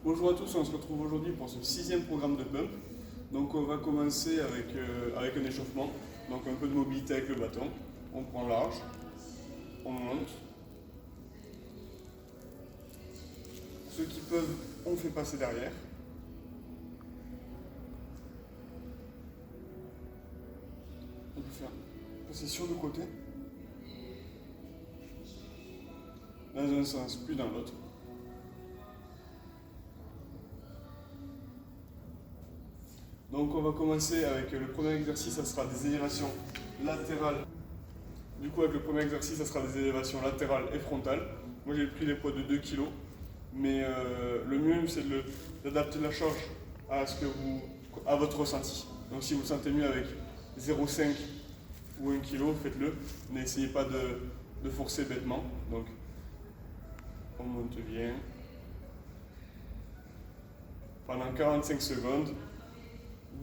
Bonjour à tous, on se retrouve aujourd'hui pour ce 6e programme de pump. Donc on va commencer avec un échauffement, donc un peu de mobilité avec le bâton. On prend large, on monte. Ceux qui peuvent, on fait passer derrière. On peut faire passer sur le côté, dans un sens puis dans l'autre. Donc on va commencer avec le premier exercice, ça sera des élévations latérales. Du coup avec le premier exercice, ça sera des élévations latérales et frontales. Moi j'ai pris les poids de 2 kg, mais le mieux c'est d'adapter la charge à votre ressenti. Donc si vous le sentez mieux avec 0,5 ou 1 kg, faites-le. N'essayez pas de forcer bêtement. Donc on monte bien. Pendant 45 secondes.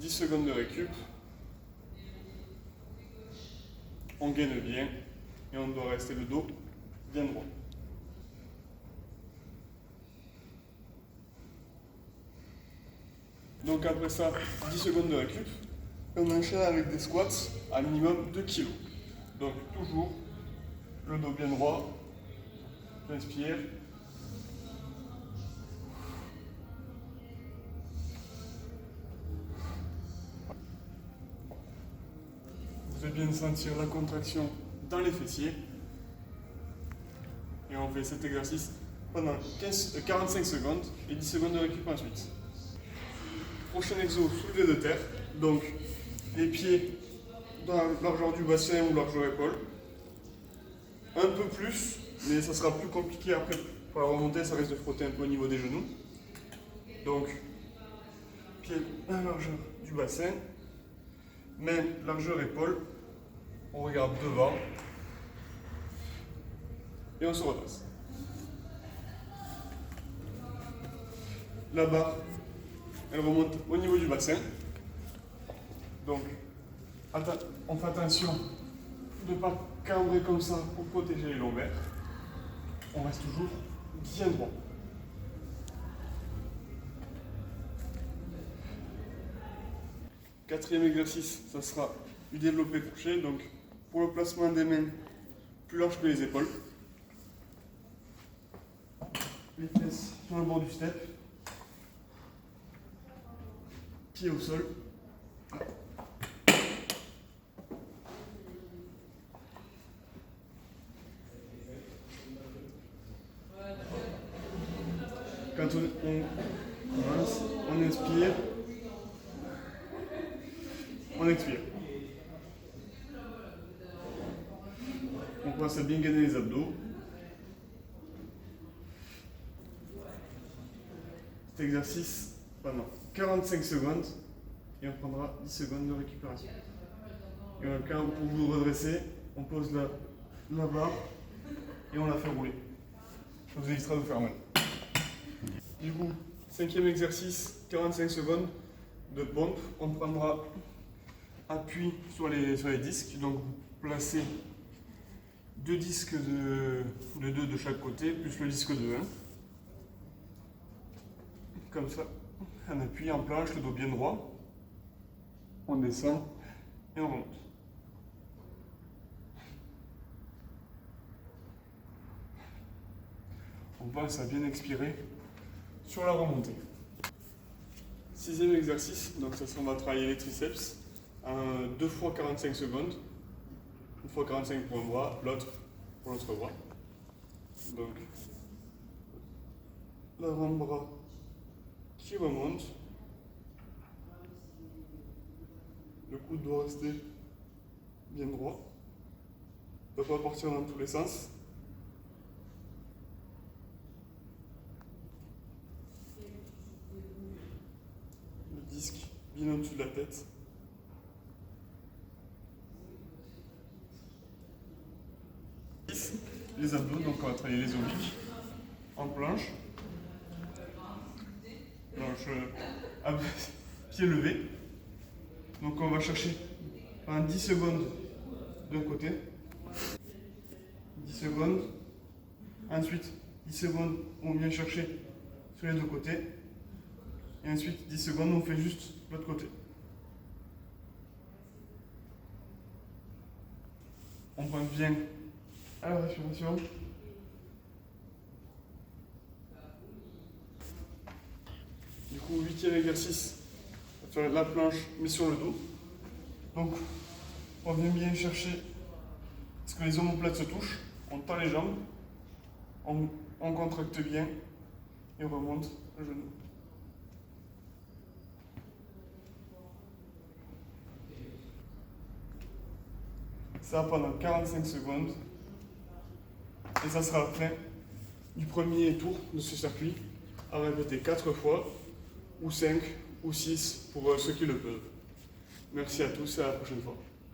10 secondes de récup, on gaine bien et on doit rester le dos bien droit. Donc après ça, 10 secondes de récup, on enchaîne avec des squats à minimum 2 kg. Donc toujours le dos bien droit, j'inspire. Vous allez bien sentir la contraction dans les fessiers. Et on fait cet exercice pendant 45 secondes et 10 secondes de récup ensuite. Prochain exo, soulevé de terre. Donc les pieds dans la largeur du bassin ou largeur épaule. Un peu plus, mais ça sera plus compliqué après pour la remontée, ça risque de frotter un peu au niveau des genoux. Donc, pieds à la largeur du bassin, main largeur épaule, on regarde devant et on se redresse. La barre, elle remonte au niveau du bassin. Donc, on fait attention de ne pas cambrer comme ça pour protéger les lombaires. On reste toujours bien droit. Quatrième exercice, ça sera du développé couché. Donc, pour le placement des mains plus large que les épaules. Les fesses sur le bord du step. Pieds au sol. Quand on commence, on inspire, on expire. On commence à bien gainer les abdos. Cet exercice pendant 45 secondes et on prendra 10 secondes de récupération. Et quand pour vous redresser, on pose la barre et on la fait rouler. Ça vous évitera de vous faire mal. Du coup, cinquième exercice, 45 secondes de pompe. On prendra appui sur les disques. Donc vous placez deux disques de 2 de chaque côté, plus le disque de 1. Comme ça, on appuie en planche, le dos bien droit. On descend et on remonte. On passe à bien expirer sur la remontée. Sixième exercice, donc ça sera, on va travailler les triceps. 2 fois 45 secondes. Une fois 45 pour un bras, l'autre pour l'autre bras. Donc, l'avant-bras qui remonte. Le coude doit rester bien droit. Il ne doit pas partir dans tous les sens. Le disque bien au-dessus de la tête. Les abdos, donc on va travailler les obliques en planche. Planche pied levé. Donc on va chercher en 10 secondes d'un côté, 10 secondes, ensuite 10 secondes on vient chercher sur les deux côtés Et ensuite, 10 secondes, on fait juste l'autre côté. On prend bien à la respiration. Du coup, 8e exercice, on va faire la planche mais sur le dos. Donc, on vient bien chercher à ce que les omoplates se touchent. On tend les jambes, on contracte bien et on remonte le genou. Ça pendant 45 secondes. Et ça sera la fin du premier tour de ce circuit, à répéter 4 fois, ou 5, ou 6 pour ceux qui le peuvent. Merci à tous et à la prochaine fois.